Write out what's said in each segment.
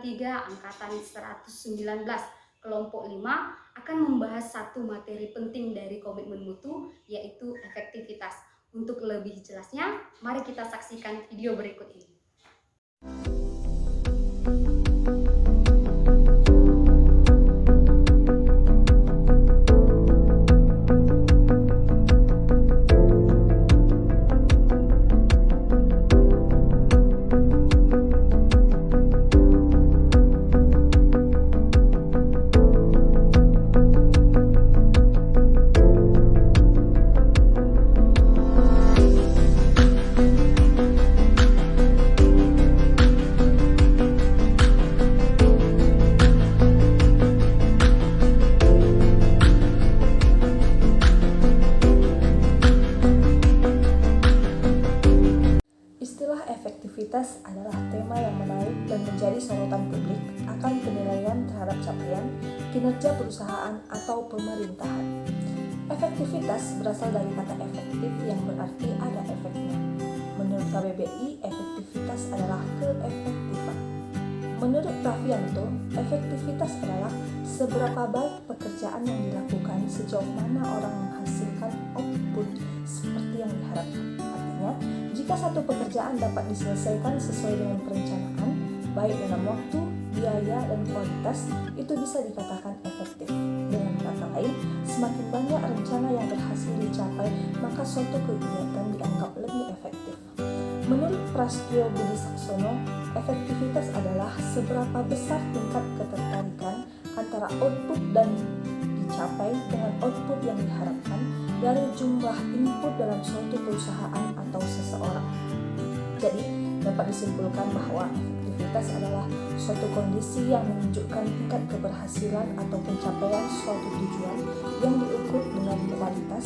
3 Angkatan 119 Kelompok 5 akan membahas satu materi penting dari komitmen mutu, yaitu efektivitas. Untuk lebih jelasnya, mari kita saksikan video berikut ini. Istilah efektivitas adalah tema yang menarik dan menjadi sorotan publik akan penilaian terhadap capaian, kinerja perusahaan atau pemerintahan. Efektivitas berasal dari kata efektif yang berarti ada efeknya. Menurut KBBI, efektivitas adalah keefektifan. Menurut Raffianto, efektivitas adalah seberapa baik pekerjaan yang dilakukan sejauh mana orang menghasilkan output seperti yang diharapkan. Artinya, jika satu pekerjaan dapat diselesaikan sesuai dengan perencanaan, baik dalam waktu, biaya, dan kualitas, itu bisa dikatakan efektif. Dengan kata lain, semakin banyak rencana yang berhasil dicapai, maka suatu kegiatan dianggap lebih efektif. Menurut Prastyo Budi Saksono, efektivitas adalah seberapa besar tingkat ketertarikan antara output dan dicapai dengan output yang diharapkan dari jumlah input dalam suatu perusahaan atau seseorang. Jadi, dapat disimpulkan bahwa efektivitas adalah suatu kondisi yang menunjukkan tingkat keberhasilan atau pencapaian suatu tujuan yang diukur dengan kualitas,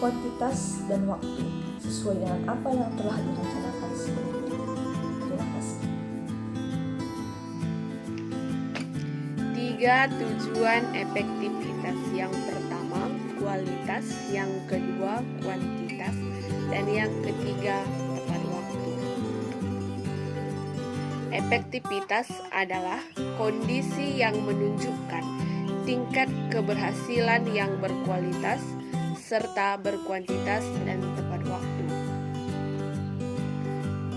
kuantitas, dan waktu sesuai dengan apa yang telah direncanakan sebelumnya. Terima kasih. 3 tujuan efektivitas. Yang pertama, kualitas, yang kedua, kuantitas, dan yang ketiga, tepat waktu. Efektivitas adalah kondisi yang menunjukkan tingkat keberhasilan yang berkualitas serta berkuantitas dan tepat waktu.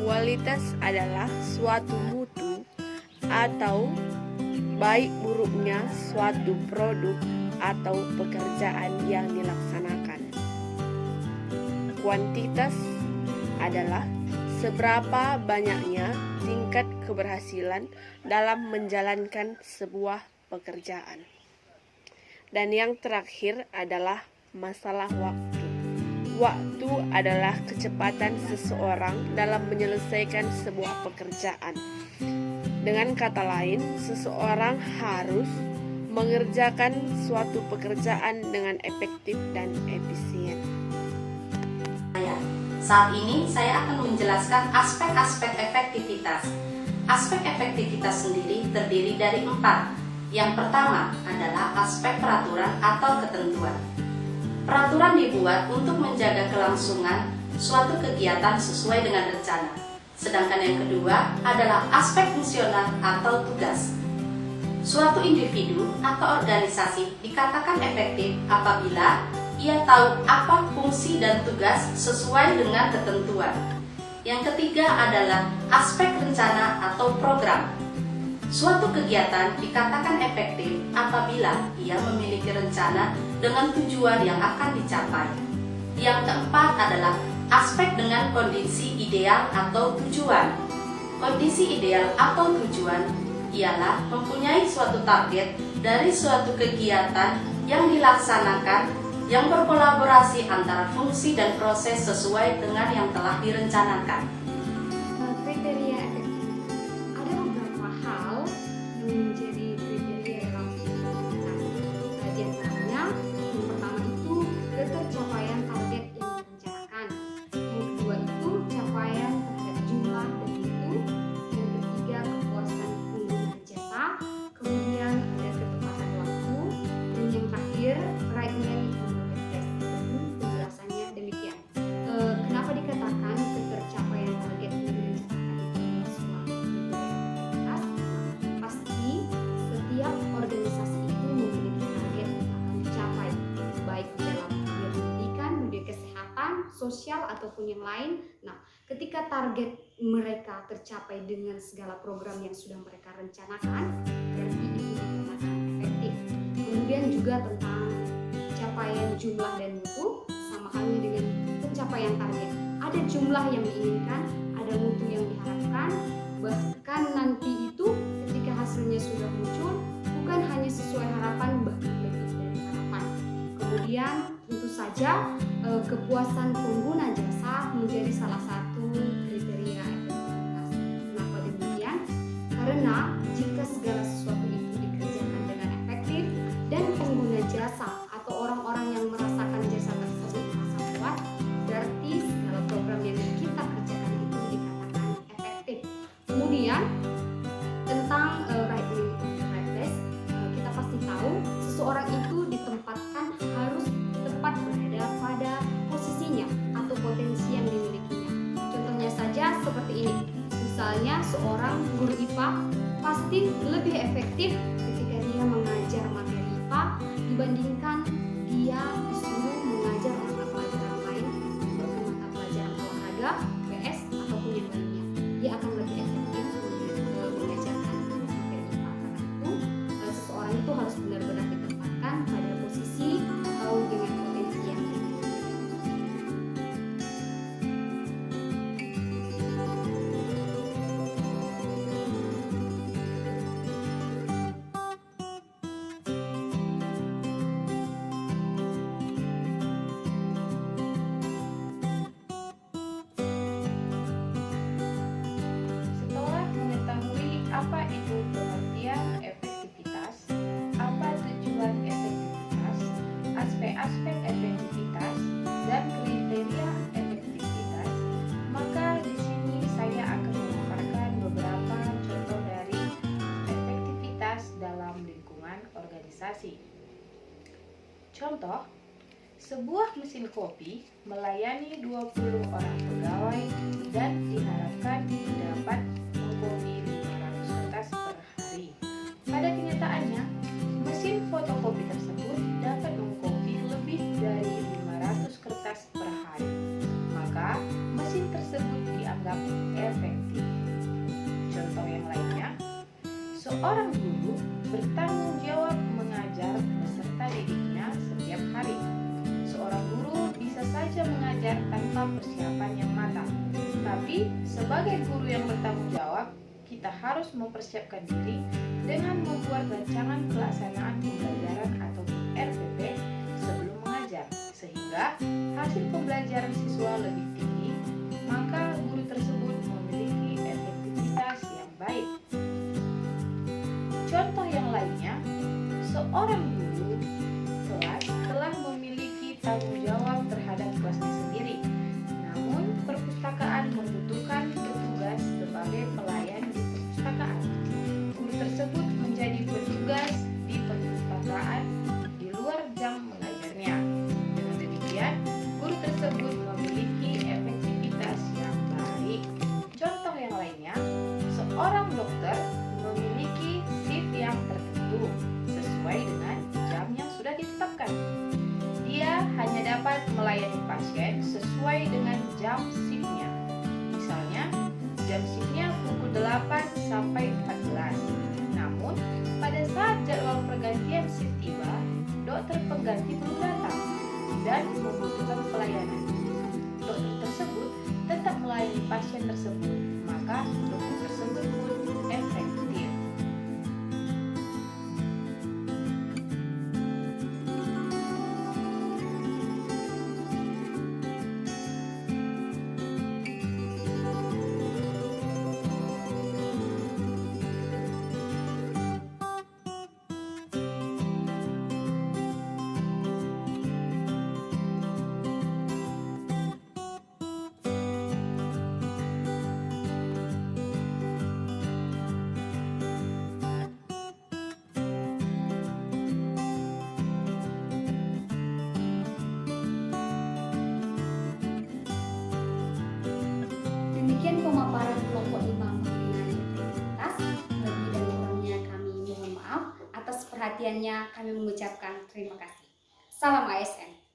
Kualitas adalah suatu mutu atau baik buruknya suatu produk atau pekerjaan yang dilaksanakan. Kuantitas adalah seberapa banyaknya tingkat keberhasilan dalam menjalankan sebuah pekerjaan. Dan yang terakhir adalah masalah waktu. Waktu adalah kecepatan seseorang dalam menyelesaikan sebuah pekerjaan. Dengan kata lain, seseorang harus mengerjakan suatu pekerjaan dengan efektif dan efisien. Saat ini saya akan menjelaskan aspek-aspek efektivitas. Aspek efektivitas sendiri terdiri dari 4. Yang pertama adalah aspek peraturan atau ketentuan. Peraturan dibuat untuk menjaga kelangsungan suatu kegiatan sesuai dengan rencana. Sedangkan yang kedua adalah aspek fungsional atau tugas. Suatu individu atau organisasi dikatakan efektif apabila ia tahu apa fungsi dan tugas sesuai dengan ketentuan. Yang ketiga adalah aspek rencana atau program. Suatu kegiatan dikatakan efektif apabila ia memiliki rencana dengan tujuan yang akan dicapai. Yang keempat adalah aspek dengan kondisi ideal atau tujuan. Kondisi ideal atau tujuan ialah mempunyai suatu target dari suatu kegiatan yang dilaksanakan yang berkolaborasi antara fungsi dan proses sesuai dengan yang telah direncanakan. Kriteria efektivitas. Ada beberapa hal yang menjadi kriteria dalam efektivitas. Di antaranya, yang pertama itu ketercapaian target yang direncanakan. Yang kedua itu capaian terhadap jumlah dan mutu. Yang ketiga kepuasan pengguna jasa. Kemudian ada ketepatan waktu. Dan yang terakhir right man. Penjelasannya demikian. Kenapa dikatakan ketercapaian sosial ataupun yang lain. Nah, ketika target mereka tercapai dengan segala program yang sudah mereka rencanakan, berarti itu dikatakan efektif. Kemudian juga tentang capaian jumlah dan mutu, sama halnya dengan pencapaian target. Ada jumlah yang diinginkan, ada mutu yang diharapkan, bahkan nanti itu ketika hasilnya sudah muncul bukan hanya sesuai harapan, bahkan lebih dari harapan. Kemudian tentu saja kepuasan pengguna jasa menjadi salah satu kriteria efektivitas. Kenapa demikian? Karena jika segala sesuatu itu dikerjakan dengan efektif dan pengguna jasa atau orang-orang yang merasakan jasa tersebut merasa puas, berarti segala program yang kita kerjakan itu dikatakan efektif. Kemudian tentang right name right place, kita pasti tahu seseorang itu ditempatkan harus tepat berada pada posisinya atau potensi yang dimilikinya. Contohnya saja seperti ini. Misalnya seorang guru IPA pasti lebih efektif ketika dia mengajar materi IPA dibandingkan dia disuruh mengajar mata pelajaran lain seperti mata pelajaran olahraga, PS ataupun yang lainnya. Dia akan lebih efektif mengajarkan materi IPA. Karena itu seseorang itu harus benar-benar ditempatkan pada posisi atau dengan potensi yang dimiliki. Setelah mengetahui apa itu pengertian efektivitas, apa tujuan efektivitas, aspek-aspek efektivitas, dan kriteria efektivitas, maka di sini saya akan memaparkan beberapa contoh dari efektivitas dalam lingkungan organisasi. Contoh, sebuah mesin kopi melayani 20 orang pegawai dan diharapkan dapat mengkopi 500 kertas per hari. Pada kenyataannya, mesin fotokopi tersebut dapat mengkopi lebih dari 500 kertas per hari. Maka, mesin tersebut dianggap efektif. Contoh yang lainnya, seorang guru bertanggung jawab mengajar peserta didiknya setiap hari. Seorang guru bisa saja mengajar tanpa persiapan yang matang. Tapi, sebagai guru yang bertanggung jawab, kita harus mempersiapkan diri dengan membuat rancangan pelaksanaan pembelajaran atau RPP sebelum mengajar, sehingga hasil pembelajaran siswa lebih tinggi, maka guru tersebut memiliki efektivitas yang baik. Contoh yang lainnya, seorang guru kelas telah memiliki tanggung jawab terhadap kelasnya sendiri. Namun, perpustakaan membutuhkan petugas sebagai pelayan di perpustakaan. Guru tersebut menjadi petugas di perpustakaan di luar jam mengajarnya. Dengan demikian, guru tersebut memiliki efektivitas yang baik. Contoh yang lainnya, seorang dokter memiliki shift yang tertentu sesuai dengan jam yang sudah ditetapkan. Dia hanya dapat melayani pasien sesuai dengan jam shiftnya. Misalnya, jam shiftnya pukul 8 sampai 14. Namun, pada saat jadwal pergantian shift tiba, dokter pengganti belum datang dan membutuhkan pelayanan. Dokter tersebut tetap melayani pasien tersebut, maka dokter tersebut pun efektif. Demikian pemaparan kelompok 5 mengenai efektivitas. Lebih dan kurangnya kami mohon maaf. Atas perhatiannya kami mengucapkan terima kasih. Salam ASN.